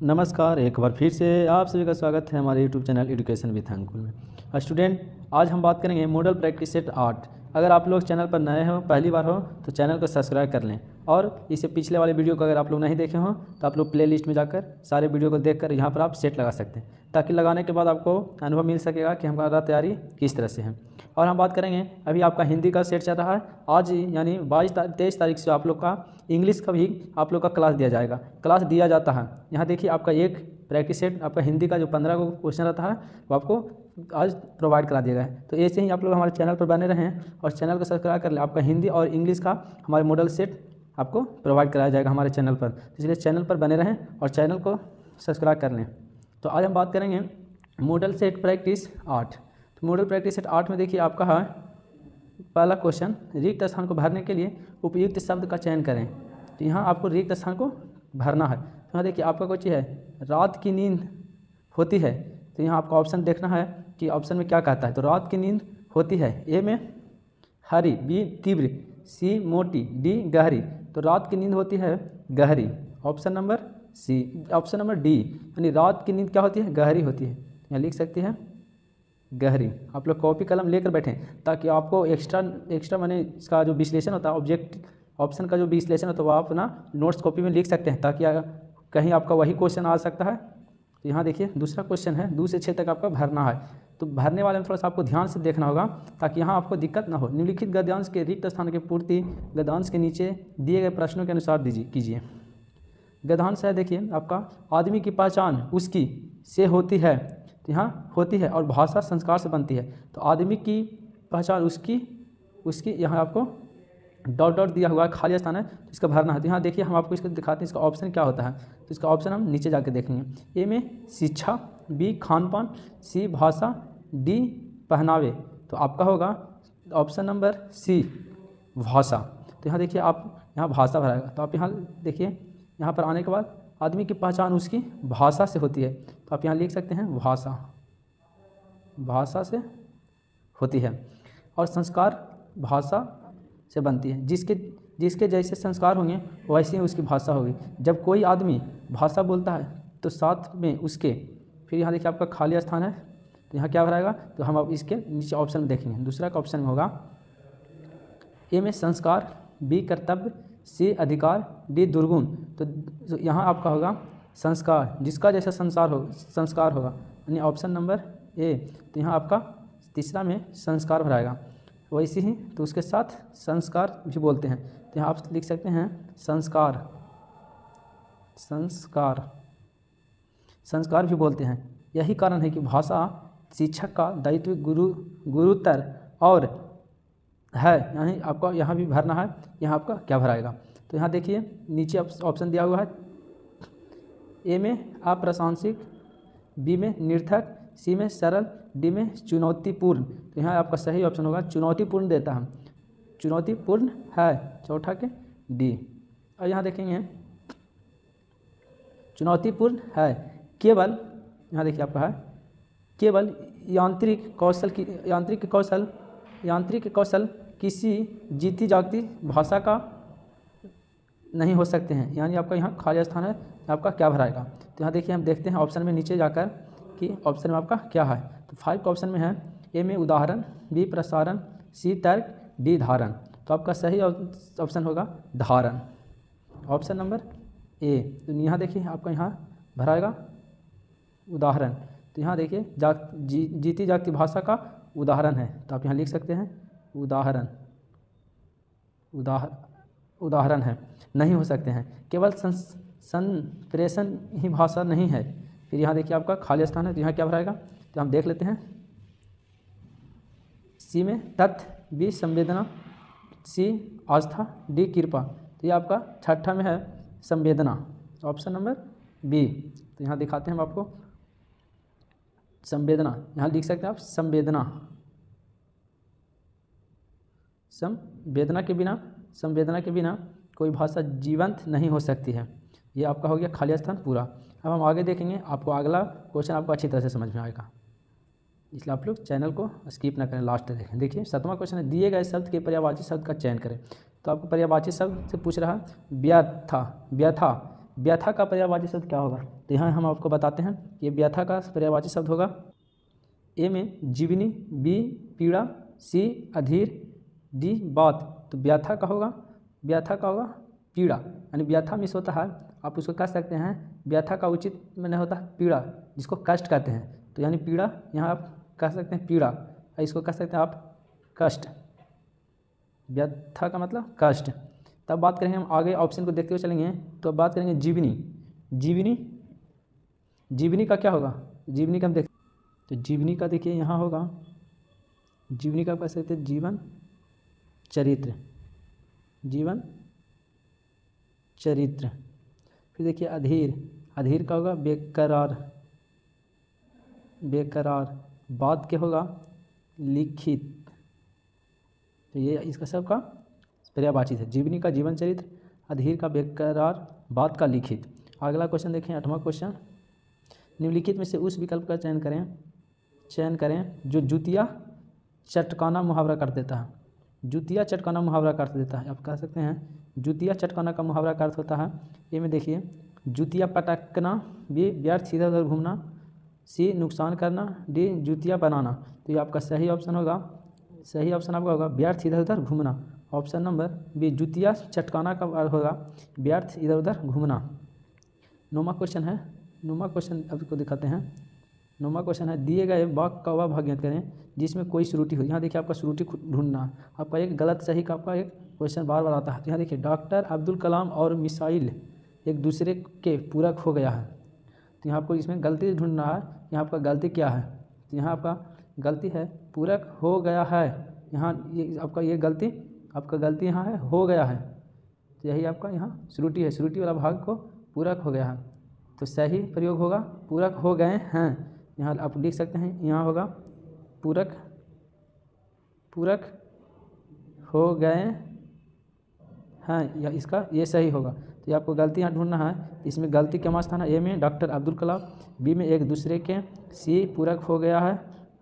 नमस्कार, एक बार फिर से आप सभी का स्वागत है हमारे YouTube channel education with Ankul में। स्टूडेंट, आज हम बात करेंगे मॉडल प्रैक्टिस सेट 8। अगर आप लोग चैनल पर नए हो, पहली बार हो, तो चैनल को सब्सक्राइब कर लें। और इससे पिछले वाले वीडियो को अगर आप लोग नहीं देखे हो तो आप लोग प्लेलिस्ट में जाकर सारे वीडियो को देखकर यहाँ पर आप सेट लगा सकते हैं, ताकि लगाने के बाद आपको अनुभव मिल सकेगा कि हमारा तैयारी किस तरह से है। और हम बात करेंगे, अभी आपका हिंदी का सेट चल रहा है। आज यानी 23 तारीख से आप लोग का इंग्लिश का भी आप लोग का क्लास दिया जाएगा, क्लास दिया जाता है। यहाँ देखिए, आपका एक प्रैक्टिस सेट आपका हिंदी का जो 15 को क्वेश्चन रहता है वो आपको आज प्रोवाइड करा दिया गया है। तो ऐसे ही आप लोग हमारे चैनल पर बने रहें और चैनल को सब्सक्राइब कर लें। आपका हिंदी और इंग्लिश का हमारे मॉडल सेट आपको प्रोवाइड कराया जाएगा हमारे चैनल पर, इसलिए चैनल पर बने रहें और चैनल को सब्सक्राइब कर लें। तो आज हम बात करेंगे मॉडल सेट प्रैक्टिस 8। तो मॉडल प्रैक्टिस सेट 8 में देखिए, आपका है पहला क्वेश्चन, रिक्त स्थान को भरने के लिए उपयुक्त शब्द का चयन करें। तो यहाँ आपको रिक्त स्थान को भरना है। तो यहाँ देखिए, आपका क्वेश्चन है रात की नींद होती है। तो यहाँ आपका ऑप्शन देखना है कि ऑप्शन में क्या कहता है। तो रात की नींद होती है, ए में हरी, बी तीव्र, सी मोटी, डी गहरी। तो रात की नींद होती है गहरी, option number C. Option number D, यानी रात की नींद क्या होती है, गहरी होती है। यहाँ लिख सकती है गहरी। आप लोग कॉपी कलम लेकर बैठें, ताकि आपको एक्स्ट्रा माने इसका जो विश्लेषण होता है, ऑब्जेक्ट ऑप्शन का जो विश्लेषण होता है वो आप ना नोट्स कॉपी में लिख सकते हैं, ताकि कहीं आपका वही क्वेश्चन आ सकता है। तो यहाँ देखिए, दूसरा क्वेश्चन है, 2 से 6 तक आपका भरना है। तो भरने वाले में थोड़ा सा आपको ध्यान से देखना होगा, ताकि यहाँ आपको दिक्कत ना हो। निम्नलिखित गद्यांश के रिक्त स्थान की पूर्ति गद्यांश के नीचे दिए गए प्रश्नों के अनुसार कीजिए। गद्यांश है, देखिए आपका, आदमी की पहचान उसकी से होती है। तो यहाँ होती है और भाषा संस्कार से बनती है। तो आदमी की पहचान उसकी यहाँ आपको डॉट डॉट दिया हुआ है, खाली स्थान है, तो इसका भरना है। तो यहाँ देखिए, हम आपको इसको दिखाते हैं इसका ऑप्शन क्या होता है। तो इसका ऑप्शन हम नीचे जाके देखेंगे। ए में शिक्षा, बी खान पान, सी भाषा, डी पहनावे। तो आपका होगा ऑप्शन नंबर सी, भाषा। तो यहाँ देखिए, आप यहाँ भाषा भराएगा। तो आप यहाँ देखिए, यहाँ पर आने के बाद आदमी की पहचान उसकी भाषा से होती है। तो आप यहाँ लिख सकते हैं भाषा से होती है, और संस्कार भाषा से बनती है। जिसके जैसे संस्कार होंगे वैसे ही उसकी भाषा होगी। जब कोई आदमी भाषा बोलता है तो साथ में उसके, फिर यहाँ देखिए आपका खाली स्थान है, तो यहाँ क्या भराएगा। तो हम अब इसके नीचे ऑप्शन में देखेंगे। दूसरा का ऑप्शन में होगा ए में संस्कार, बी कर्तव्य, सी अधिकार, डी दुर्गुण। तो यहाँ आपका होगा संस्कार, जिसका जैसा संस्कार होगा, यानी ऑप्शन नंबर ए। तो यहाँ आपका तीसरा में संस्कार भराएगा, वैसे ही तो उसके साथ संस्कार भी बोलते हैं। तो यहाँ आप लिख सकते हैं संस्कार भी बोलते हैं। यही कारण है कि भाषा शिक्षक का दायित्व गुरुतर और है। यानी आपको यहाँ भी भरना है। यहाँ आपका क्या भराएगा। तो यहाँ देखिए, नीचे ऑप्शन दिया हुआ है, ए में अप्रासंगिक, बी में निर्थक, सी में सरल, डी में चुनौतीपूर्ण। तो यहाँ आपका सही ऑप्शन होगा चुनौतीपूर्ण देता है, चुनौतीपूर्ण है, चौथा के डी। और यहाँ देखेंगे चुनौतीपूर्ण है केवल, यहाँ देखिए आपका है केवल यांत्रिक कौशल किसी जीती जागती भाषा का नहीं हो सकते हैं। यानी आपका यहाँ खाली स्थान है, आपका क्या भराएगा। तो यहाँ देखिए, हम देखते हैं ऑप्शन में नीचे जाकर कि ऑप्शन में आपका क्या है। तो 5 का ऑप्शन में है, ए में उदाहरण, बी प्रसारण, सी तर्क, डी धारण। तो आपका सही ऑप्शन होगा धारण, ऑप्शन नंबर ए। तो यहाँ देखिए, आपका यहाँ भराएगा उदाहरण। तो यहाँ देखिए, जीती जागती भाषा का उदाहरण है। तो आप यहाँ लिख सकते हैं उदाहरण है, नहीं हो सकते हैं। केवल संप्रेषण ही भाषा नहीं है। फिर यहाँ देखिए, आपका खाली स्थान है, तो यहाँ क्या भराएगा। तो हम देख लेते हैं, सी में तथ्य, बी संवेदना, सी आस्था, डी कृपा। तो ये आपका छठा में है संवेदना, ऑप्शन नंबर बी। तो यहाँ दिखाते हैं हम आपको संवेदना, यहाँ लिख सकते हैं आप संवेदना के बिना कोई भाषा जीवंत नहीं हो सकती है। ये आपका हो गया खाली स्थान पूरा। अब हम आगे देखेंगे, आपको अगला क्वेश्चन आपको अच्छी तरह से समझ में आएगा, इसलिए आप लोग चैनल को स्किप ना करें, लास्ट तक देखें। देखिए, 7वां क्वेश्चन है, दिए गए शब्द के पर्यायवाची शब्द का चयन करें। तो आपको पर्यायवाची शब्द से पूछ रहा है व्यथा, व्यथा का पर्यायवाची शब्द क्या होगा? तो यहाँ हम आपको बताते हैं कि व्यथा का पर्यायवाची शब्द होगा ए में जीवनी, बी पीड़ा, सी अधीर, डी बात। तो व्यथा का होगा पीड़ा, यानी व्यथा मिस होता है, आप उसको कह सकते हैं व्यथा का उचित मैंने होता है पीड़ा, जिसको कष्ट कहते हैं। तो यानी पीड़ा यहाँ आप कह सकते हैं पीड़ा, इसको कह सकते हैं आप कष्ट। व्यथा का मतलब कष्ट। तब बात करेंगे हम आगे, ऑप्शन को देखते हुए चलेंगे। तो अब बात करेंगे जीवनी। जीवनी का क्या होगा? जीवनी का हम देख, तो जीवनी का देखिए यहाँ होगा, जीवनी का कह सकते हैं जीवन चरित्र, जीवन चरित्र। फिर देखिए अधीर का होगा बेकरार। बात क्या होगा? लिखित। तो ये इसका सबका पर्यायवाची है। जीवनी का जीवन चरित्र, अधीर का बेकरार, बात का लिखित। अगला क्वेश्चन देखें, 8वां क्वेश्चन। निम्नलिखित में से उस विकल्प का चयन करें जो जुतिया चटकाना मुहावरा कर देता है। जुतिया चटकाना मुहावरा कर देता है, आप कह सकते हैं जुतिया चटकाना का मुहावरा का अर्थ होता है, ये में देखिए जुतिया पटकना, बी व्यर्थ इधर उधर घूमना, सी नुकसान करना, डी जुतिया बनाना। तो ये आपका सही ऑप्शन होगा, सही ऑप्शन आपका होगा व्यर्थ इधर उधर घूमना। ऑप्शन नंबर बी जुतिया चटकाना का अर्थ होगा व्यर्थ इधर उधर घूमना। 9वां क्वेश्चन है, 9वां क्वेश्चन आपको दिखाते हैं। 9वां क्वेश्चन है, दिए गए वाक्य का वह भाग ज्ञात करें जिसमें कोई श्रुति हो। यहाँ देखिए आपका श्रुति ढूंढना, आपका एक गलत सही का आपका एक क्वेश्चन बार बार आता है। तो यहाँ देखिए डॉक्टर अब्दुल कलाम और मिसाइल एक दूसरे के पूरक हो गया है। तो यहाँ आपको इसमें गलती ढूंढना है, यहाँ आपका गलती क्या है? तो यहाँ आपका गलती है पूरक हो गया है। यहाँ ये आपका ये गलती, आपका गलती यहाँ है हो गया है, तो यही आपका यहाँ श्रुति है, श्रुति वाला भाग को पूरक हो गया है। तो सही प्रयोग होगा पूरक हो गए हैं। यहाँ आप लिख सकते हैं, यहाँ होगा पूरक हो गए हैं, या इसका ये सही होगा। तो ये आपको गलती यहाँ ढूंढना है। इसमें गलती क्या मास था ना, ए में डॉक्टर अब्दुल कलाम, बी में एक दूसरे के, सी पूरक हो गया है,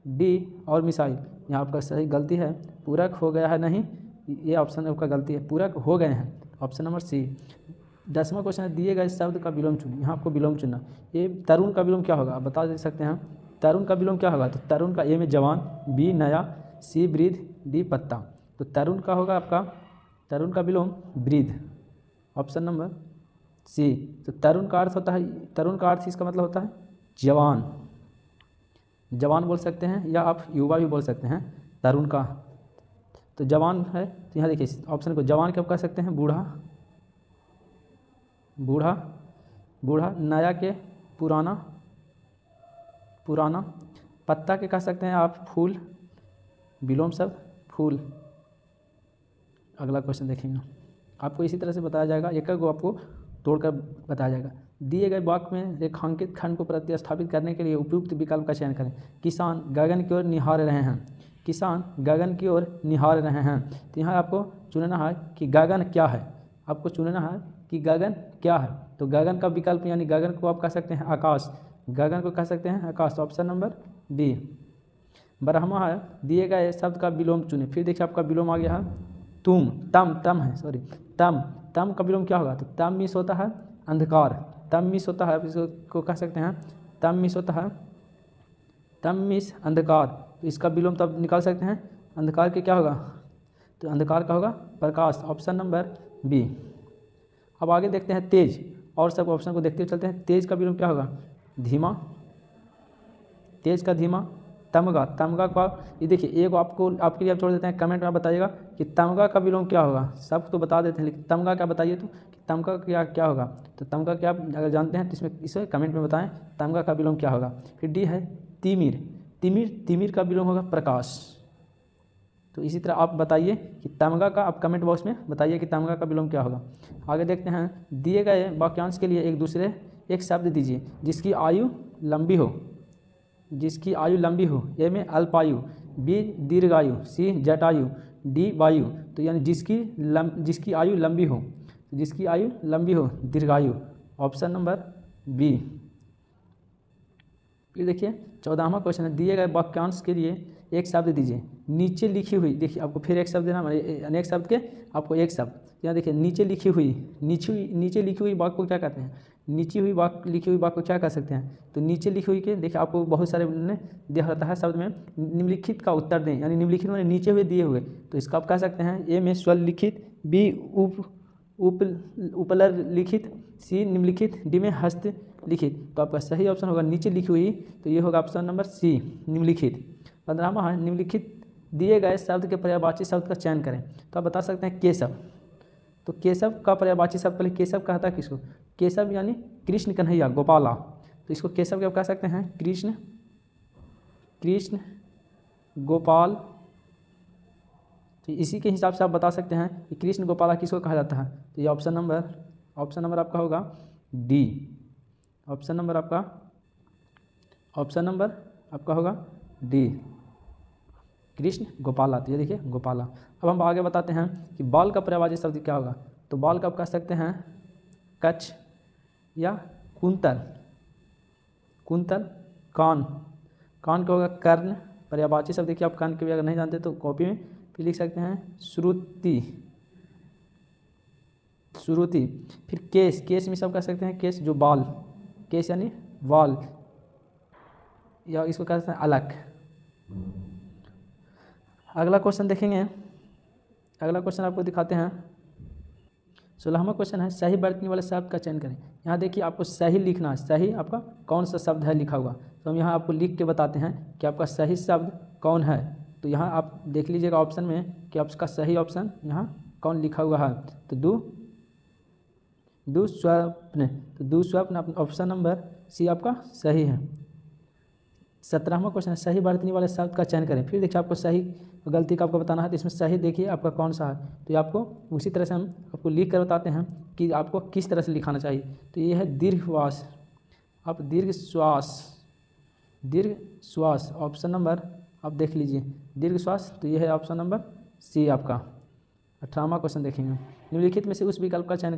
डी और मिसाइल। यहाँ आपका सही गलती है पूरक हो गया है नहीं, ये ऑप्शन आपका गलती है, पूरक हो गए हैं, ऑप्शन नंबर सी। 10वां क्वेश्चन है, दिए गए शब्द का विलोम चुनिए। यहाँ आपको विलोम चुनना, ये तरुण का विलोम क्या होगा आप बता दे सकते हैं। तरुण का विलोम क्या होगा? तो तरुण का ए में जवान, बी नया, सी वृद्ध, डी पत्ता। तो तरुण का होगा आपका, तरुण का विलोम वृद्ध, ऑप्शन नंबर सी। तो तरुण का अर्थ होता है, तरुण का अर्थ इसका मतलब होता है जवान, जवान बोल सकते हैं, या आप युवा भी बोल सकते हैं तरुण का। तो जवान है, तो यहाँ देखिए ऑप्शन को जवान क्या कह सकते हैं बूढ़ा, नया के पुराना, पत्ता के कह सकते हैं आप फूल, विलोम शब्द फूल। अगला क्वेश्चन देखेंगे, आपको इसी तरह से बताया जाएगा, एक को आपको तोड़कर बताया जाएगा। दिए गए वाक्य में रेखांकित खंड को प्रतिस्थापित करने के लिए उपयुक्त विकल्प का चयन करें। किसान गगन की ओर निहार रहे हैं, किसान गगन की ओर निहार रहे हैं। तो यहाँ आपको चुनना है कि गगन क्या है, आपको चुनना है कि गगन क्या है। तो गगन का विकल्प यानी गगन को आप कह सकते हैं आकाश, गगन को कह सकते हैं आकाश, ऑप्शन नंबर बी। 12वां है, दिए गए शब्द का विलोम चुने। फिर देखिए आपका विलोम आ गया है तुम, तम है, सॉरी तम का विलोम क्या होगा? तो तम मिस होता है अंधकार, तम मिस होता है, इसको कह सकते हैं तम मिस होता है, तम मिस अंधकार। तो इसका विलोम तब निकाल सकते हैं, अंधकार के क्या होगा? तो अंधकार का होगा प्रकाश, ऑप्शन नंबर बी। अब आगे देखते हैं तेज, और सब ऑप्शन को देखते हुए चलते हैं। तेज का विलोम क्या होगा? धीमा, तेज का धीमा। तमगा का ये देखिए, एक आपको आपके लिए आप छोड़ देते हैं, कमेंट में आप बताइएगा कि तमगा का विलोम क्या होगा। सब तो बता देते हैं, लेकिन तमगा क्या बताइए तो, कि तमगा क्या होगा। तो तमगा क्या आप अगर जानते हैं तो इसमें इसे कमेंट में बताएं, तमगा का विलोम क्या होगा। फिर डी है तिमिर का विलोम होगा प्रकाश। तो इसी तरह आप बताइए कि तमगा का, आप कमेंट बॉक्स में बताइए कि तमगा का विलोम क्या होगा। आगे देखते हैं, दिए गए वाक्यांश के लिए एक शब्द दीजिए जिसकी आयु लंबी हो, ए में अल्पायु, बी दीर्घायु, सी जटायु, डी वायु। तो यानी जिसकी आयु लंबी हो, दीर्घायु, ऑप्शन नंबर बी। फिर देखिए 14वां क्वेश्चन है, दिए गए वाक्यांश के लिए एक शब्द दीजिए, नीचे लिखी हुई, देखिए आपको फिर एक शब्द देना, अनेक शब्द के आपको एक शब्द, यहाँ देखिए नीचे लिखी हुई, नीचे लिखी हुई वाक्य को क्या कहते हैं, नीचे हुई वाक्य, लिखी हुई वाक्य को क्या कह सकते हैं, तो नीचे लिखी हुई के देखिए आपको बहुत सारे दिया रहता है शब्द में, निम्नलिखित का उत्तर दें, यानी निम्नलिखित में नीचे हुए दिए हुए, तो इसका आप कह सकते हैं ए में स्वलिखित, बी उपलर लिखित, सी निम्नलिखित, डी में हस्तलिखित। तो आपका सही ऑप्शन होगा नीचे लिखी हुई, तो ये होगा ऑप्शन नंबर सी निम्नलिखित। 15वां है निम्नलिखित दिए गए शब्द के पर्यायवाची शब्द का चयन करें। तो आप बता सकते हैं केशव, तो केशव का पर्यायवाची शब्द, पहले केशव कहता है किसको, केशव यानी कृष्ण कन्हैया गोपाला, तो इसको केशव क्या कह सकते हैं, कृष्ण गोपाल। तो इसी के हिसाब से आप बता सकते हैं कि कृष्ण गोपाला किसको कहा जाता है, तो ये ऑप्शन नंबर आपका होगा डी। ऑप्शन नंबर आपका होगा डी, कृष्ण गोपाला। तो ये देखिए गोपाला। अब हम आगे बताते हैं कि बाल का पर्यायवाची शब्द क्या होगा, तो बाल का आप कह सकते हैं कच्छ या कुंतल, कान का होगा कर्ण। पर्यायवाची शब्द देखिए आप कान के भी अगर नहीं जानते तो कॉपी में फिर लिख सकते हैं श्रुति। फिर केस में सब कह सकते हैं केस जो बाल, केस यानी बाल, या इसको कह सकते हैं अलग। अगला क्वेश्चन देखेंगे, अगला क्वेश्चन आपको दिखाते हैं। 16वां क्वेश्चन है सही बरतने वाले शब्द का चयन करें। यहाँ देखिए आपको सही लिखना है, सही आपका कौन सा शब्द है लिखा हुआ, तो हम यहाँ आपको लिख के बताते हैं कि आपका सही शब्द कौन है। तो यहाँ आप देख लीजिएगा ऑप्शन में कि आपका सही ऑप्शन यहाँ कौन लिखा हुआ है, तो दुस्वप्न, तो दुस्वप्न ऑप्शन नंबर सी आपका सही है। 17वां क्वेश्चन है सही बरतने वाले शब्द का चयन करें। फिर देखिए आपको सही गलती का आपको बताना है, तो इसमें सही देखिए आपका कौन सा है, तो ये आपको उसी तरह से हम आपको लिख कर बताते हैं कि आपको किस तरह से लिखाना चाहिए। तो ये है दीर्घश्वास, आप दीर्घ श्वास ऑप्शन नंबर आप देख लीजिए दीर्घ श्वास, तो ये है ऑप्शन नंबर सी आपका। 18वां क्वेश्चन देखेंगे निम्नलिखित में से उस विकल्प का चयन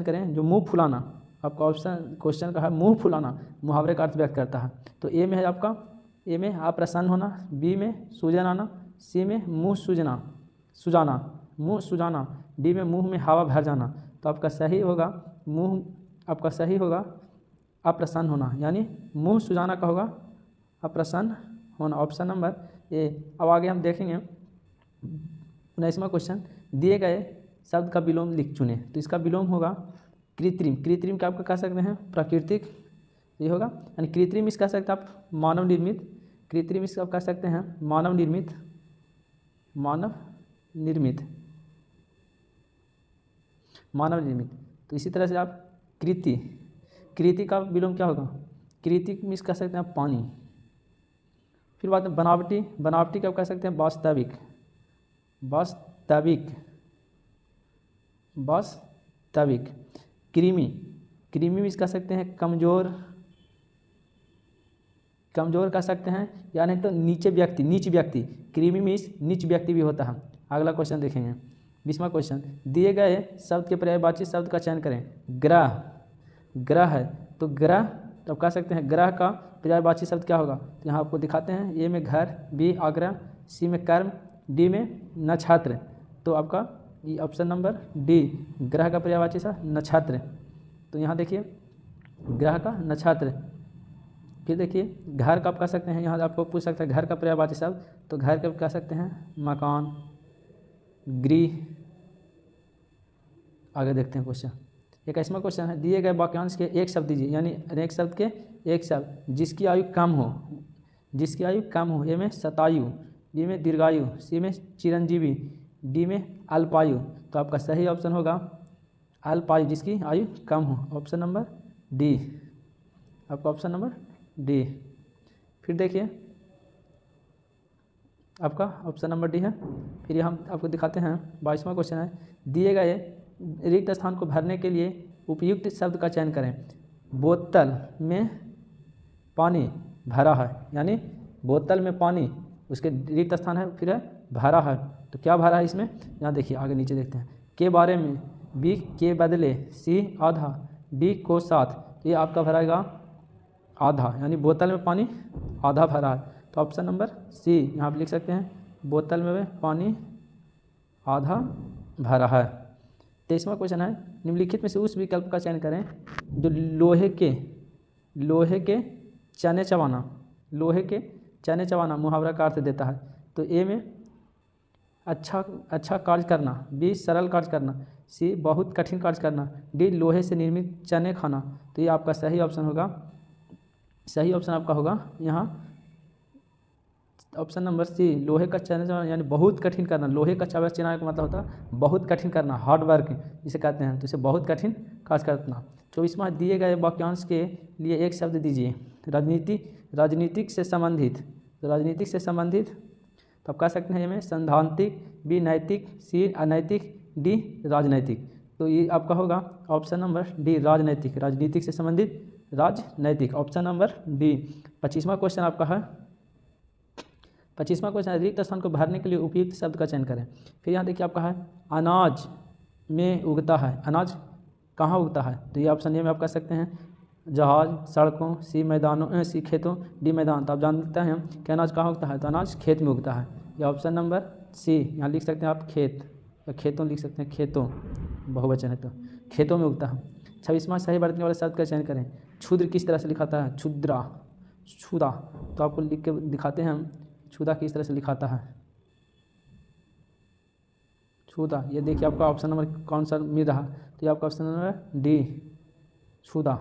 करें जो मुँह फुलाना, आपका ऑप्शन क्वेश्चन का है मुँह फुलाना मुहावरे का अर्थ व्यक्त करता है। तो ए में है आपका, ए में अप्रसन्न होना, बी में सूजन आना, सी में मुँह सुजाना, डी में मुँह में हवा भर जाना। तो आपका सही होगा अप्रसन्न होना, यानी मुँह सुजाना का होगा अप्रसन्न होना, ऑप्शन नंबर ए। अब आगे हम देखेंगे 19वां क्वेश्चन दिए गए शब्द का विलोम लिख चुने। तो इसका विलोम होगा कृत्रिम का आपका कह सकते हैं प्राकृतिक, ये होगा, यानी कृत्रिम इस कह सकते हैं आप मानव निर्मित, कृत्रिम इस आप कह सकते हैं मानव निर्मित। तो इसी तरह से आप कृति का विलोम क्या होगा, कृति मिस कह सकते हैं आप पानी। फिर बात है बनावटी का आप कह सकते हैं वास्तविक। कृमि मिस कह सकते हैं कमजोर कह सकते हैं, या नहीं तो नीच व्यक्ति, कृमि मिस नीच व्यक्ति भी होता है। अगला क्वेश्चन देखेंगे 20वां क्वेश्चन दिए गए शब्द के पर्यायवाची शब्द का चयन करें। ग्रह है, तो ग्रह तो कह सकते हैं ग्रह का पर्यायवाची शब्द क्या होगा, तो यहाँ आपको दिखाते हैं ए में घर, बी आग्रह, सी में कर्म, डी में नक्षत्र। तो आपका ये ऑप्शन नंबर डी ग्रह का पर्यायवाची शब्द नक्षत्र। तो यहाँ देखिए ग्रह का नक्षत्र। फिर देखिए घर का आप कह सकते हैं, यहाँ आपको पूछ सकते हैं घर का पर्यायवाची शब्द, तो घर का कह सकते हैं मकान, गृह। आगे देखते हैं क्वेश्चन 21वां क्वेश्चन है दिए गए वाक्यांश के एक शब्द दीजिए, यानी अनेक शब्द के एक शब्द जिसकी आयु कम हो। ए में शतायु, बी में दीर्घायु, सी में चिरंजीवी, डी में अल्पायु। तो आपका सही ऑप्शन होगा अल्पायु जिसकी आयु कम हो, ऑप्शन नंबर डी, आपका ऑप्शन नंबर डी। फिर देखिए आपका ऑप्शन नंबर डी है। फिर हम आपको दिखाते हैं 22वां क्वेश्चन है दिए गए रिक्त स्थान को भरने के लिए उपयुक्त शब्द का चयन करें। बोतल में पानी भरा है, यानी बोतल में पानी उसके रिक्त स्थान है, फिर है भरा है, तो क्या भरा है इसमें, यहाँ देखिए आगे नीचे देखते हैं के बारे में, बी के बदले, सी आधा, डी को साथ। तो ये आपका भराएगा आधा, यानी बोतल में पानी आधा भरा है, तो ऑप्शन नंबर सी यहाँ पर लिख सकते हैं, बोतल में पानी आधा भरा है। 23वां क्वेश्चन है, निम्नलिखित में से उस विकल्प का चयन करें जो लोहे के चने चबाना मुहावरा का अर्थ देता है। तो ए में अच्छा कार्य करना, बी सरल कार्य करना, सी बहुत कठिन कार्य करना, डी लोहे से निर्मित चने खाना। तो ये आपका सही ऑप्शन होगा, सही ऑप्शन आपका होगा यहाँ ऑप्शन नंबर सी, लोहे का चने चबाना यानी बहुत कठिन करना। लोहे का चबाना का मतलब होता है बहुत कठिन करना, हार्ड वर्क जिसे कहते हैं, तो इसे बहुत कठिन कार्य करना। 24वां, दिए गए वाक्यांश के लिए एक शब्द दीजिए। राजनीतिक से संबंधित, तो राजनीतिक से संबंधित तो आप कह सकते हैं में सैद्धांतिक, बी नैतिक, सी अनैतिक, डी राजनैतिक। तो ये आपका होगा ऑप्शन नंबर डी राजनैतिक, राजनीतिक से संबंधित राजनैतिक, ऑप्शन नंबर डी। 25वां क्वेश्चन आपका है, 25वां क्वेश्चन, रिक्त स्थान को भरने के लिए उपयुक्त शब्द का चयन करें। फिर यहाँ देखिए आपका है अनाज में उगता है, अनाज कहाँ उगता है। तो ये ऑप्शन ए में आप कह सकते हैं जहाज, सड़कों, सी मैदानों, सी खेतों, डी मैदान। तो आप जानते हैं कि अनाज कहाँ उगता है, तो अनाज खेत में उगता है। ये ऑप्शन नंबर सी, यहाँ लिख सकते हैं आप खेत या खेतों लिख सकते हैं, खेतों बहुवचन है तो खेतों में उगता है। 26वां, सही बरतने वाले शब्द का चयन करें। क्षुद्र किस तरह से लिखाता है, क्षुद्रा, क्षुदा। तो आपको लिख के दिखाते हैं हम, क्षुदा किस तरह से लिखाता है, क्षुदा। ये देखिए आपका ऑप्शन नंबर कौन सा मिल रहा, तो ये आपका ऑप्शन नंबर डी क्षुदा।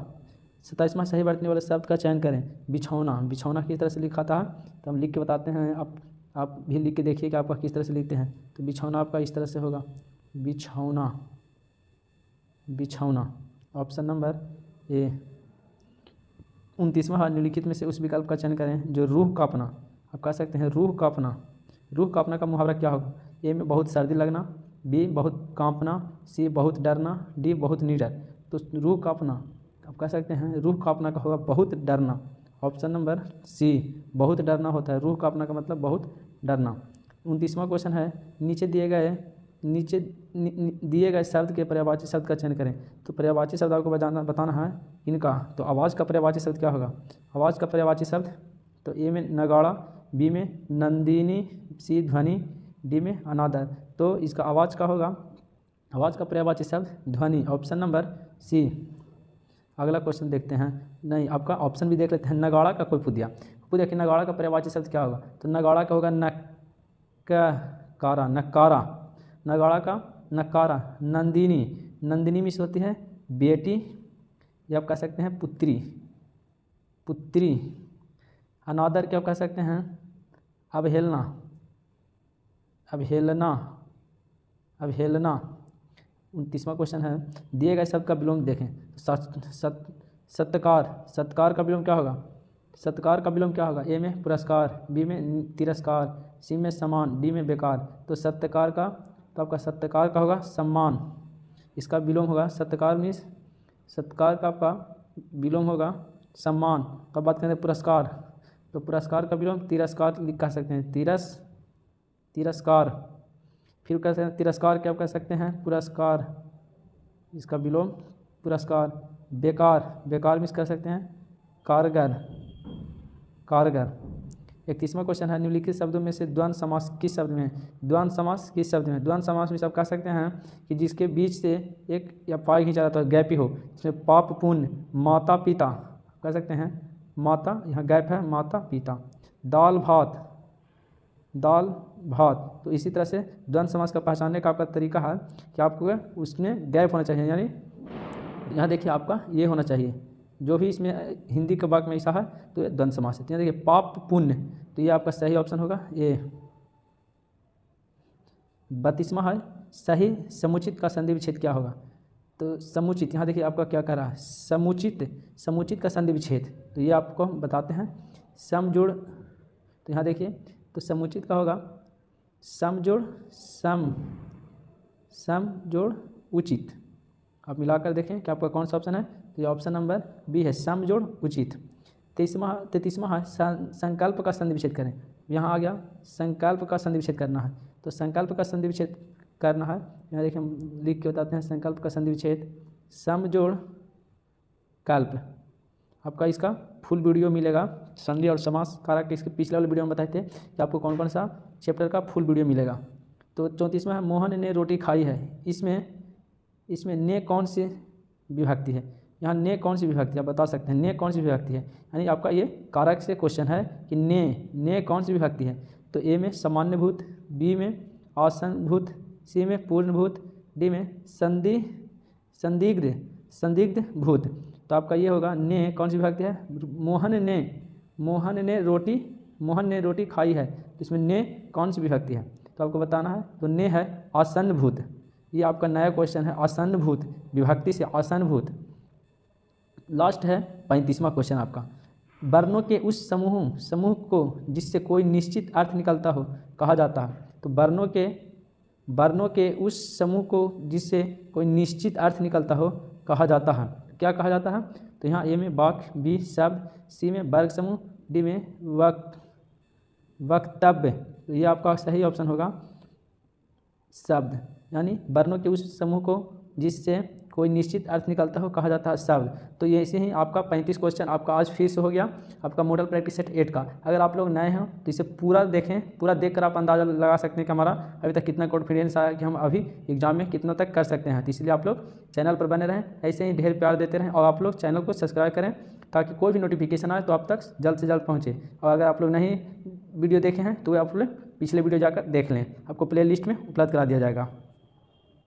27वां, सही बरतने वाले शब्द का चयन करें। बिछौना, बिछौना किस तरह से लिखाता है, तो हम लिख के बताते हैं, आप भी लिख के देखिए कि आपका किस तरह से लिखते हैं। तो बिछौना आपका इस तरह से होगा, बिछौना, बिछौना, ऑप्शन नंबर ए। 29वां, निम्नलिखित में से उस विकल्प का चयन करें जो रूह कांपना। आप कह सकते हैं रूह कांपना, रूह कांपना का मुहावरा क्या होगा। ए में बहुत सर्दी लगना, बी बहुत कांपना, सी बहुत डरना, डी बहुत निडर। तो रूह कांपना आप कह सकते हैं, रूह कांपना का होगा बहुत डरना, ऑप्शन नंबर सी, बहुत डरना होता है, रूह कांपना का मतलब बहुत डरना। 29वां क्वेश्चन है, नीचे दिए गए शब्द के पर्यायवाची शब्द का चयन करें। तो पर्यायवाची शब्द आपको बताना है इनका। तो आवाज़ का पर्यायवाची शब्द क्या होगा, आवाज़ का पर्यायवाची शब्द, तो ए में नगाड़ा, बी में नंदिनी, सी ध्वनि, डी में अनादर। तो इसका आवाज़ का होगा, आवाज़ का पर्यायवाची शब्द ध्वनि, ऑप्शन नंबर सी। अगला क्वेश्चन देखते हैं, नहीं आपका ऑप्शन भी देख लेते हैं। नगाड़ा का कोई पुदिया कि नगाड़ा का पर्यायवाची शब्द क्या होगा। तो नगाड़ा का होगा नक्कारा, नक्कारा, नगाड़ा का नक्कारा। नंदिनी, नंदिनी में से होती है बेटी, या आप कह सकते हैं पुत्री, पुत्री। अनादर क्या कह सकते हैं, अवहेलना, अवहेलना, अवहेलना। 29वां क्वेश्चन है, दिए गए शब्द का विलोम देखें। सत्कार, सत्कार का विलोम क्या होगा, सत्कार का विलोम क्या होगा। ए में पुरस्कार, बी में तिरस्कार, सी में सम्मान, डी में बेकार। तो सत्कार का, तो आपका सत्कार का होगा सम्मान, इसका विलोम होगा सत्कार मीन्स, सत्कार का आपका विलोम होगा सम्मान। अब बात करें पुरस्कार, तो पुरस्कार का विलोम तिरस्कार कह सकते हैं, तिरस्कार। फिर कह सकते हैं तिरस्कार क्या कह सकते हैं, पुरस्कार, इसका विलोम पुरस्कार। बेकार, बेकार मीन्स कह सकते हैं कारगर, कारगर। 31वां क्वेश्चन है, निम्नलिखित शब्दों में से द्वंद्व समास किस शब्द में है। द्वंद्व समास किस शब्द में, द्वंद्व समास में सब कह सकते हैं कि जिसके बीच से एक या पाई खींचा जाता है, गैप ही हो, इसमें पाप पुण्य, माता पिता कह सकते हैं, माता यहाँ गैप है, माता पिता। दाल भात, दाल भात। तो इसी तरह से द्वंद्व समास का पहचानने का आपका तरीका है कि आपको उसमें गैप होना चाहिए, यानी यहाँ देखिए आपका ये होना चाहिए, जो भी इसमें हिंदी के वाक्य में ऐसा है तो द्वंद्व समास है। यहाँ देखिए पाप पुण्य, तो ये आपका सही ऑप्शन होगा ए। 32वां है, सही समुचित का संधि विच्छेद क्या होगा। तो समुचित, यहाँ देखिए आपका क्या कर रहा है, समुचित, समुचित का संधि विच्छेद, तो ये आपको बताते हैं। समजुड़, तो यहाँ देखिए तो समुचित का होगा समजुड़, समजुड़ उचित। आप मिलाकर देखें कि आपका कौन सा ऑप्शन है, तो ये ऑप्शन नंबर बी है, समजुड़ उचित। 33वां है, संकल्प का संधि विच्छेद करें। यहाँ आ गया संकल्प का संधि विच्छेद करना है, तो संकल्प का संधि विच्छेद करना है। यहाँ देखिए हम लिख के बताते हैं, संकल्प का संधि विच्छेद समजोड़ कल्प। आपका इसका फुल वीडियो मिलेगा संधि और समास कारक इसके पिछले वाले वीडियो में बताए थे कि आपको कौन कौन सा चैप्टर का फुल वीडियो मिलेगा। तो 34वां है मोहन ने रोटी खाई है। इसमें ने कौन सी विभक्ति है? यहाँ ने कौन सी विभक्ति आप बता सकते हैं, ने कौन सी विभक्ति है? यानी आपका ये कारक से क्वेश्चन है कि ने कौन सी विभक्ति है। तो ए में सामान्य भूत, बी में आसन भूत, सी में पूर्ण भूत, डी में संदिग्ध भूत। तो आपका ये होगा ने कौन सी विभक्ति है? मोहन ने रोटी खाई है। तो इसमें ने कौन सी विभक्ति है तो आपको बताना है। तो ने है आसन्न भूत। ये आपका नया क्वेश्चन है, आसन्न भूत विभक्ति से आसन्न भूत। लास्ट है 35वां क्वेश्चन आपका, वर्णों के उस समूह को जिससे कोई निश्चित अर्थ निकलता हो कहा जाता है। तो वर्णों के उस समूह को जिससे कोई निश्चित अर्थ निकलता हो कहा जाता है। क्या कहा जाता है? तो यहाँ ए में वाक्य, बी शब्द, सी में वर्ग समूह, डी में वक्तव्य। तो ये आपका सही ऑप्शन होगा शब्द। यानी वर्णों के उस समूह को जिससे कोई निश्चित अर्थ निकलता हो कहा जाता है शब्द। तो ये ऐसे ही आपका 35 क्वेश्चन आपका आज फिर से हो गया आपका मॉडल प्रैक्टिस सेट 8 का। अगर आप लोग नए हैं तो इसे पूरा देखें, पूरा देखकर आप अंदाज़ा लगा सकते हैं कि हमारा अभी तक कितना कॉन्फिडेंस आया कि हम अभी एग्जाम में कितना तक कर सकते हैं। तो इसलिए आप लोग चैनल पर बने रहें, ऐसे ही ढेर प्यार देते रहें और आप लोग चैनल को सब्सक्राइब करें ताकि कोई भी नोटिफिकेशन आए तो आप तक जल्द से जल्द पहुँचे। और अगर आप लोग नहीं वीडियो देखे हैं तो आप लोग पिछले वीडियो जाकर देख लें, आपको प्ले लिस्ट में उपलब्ध करा दिया जाएगा।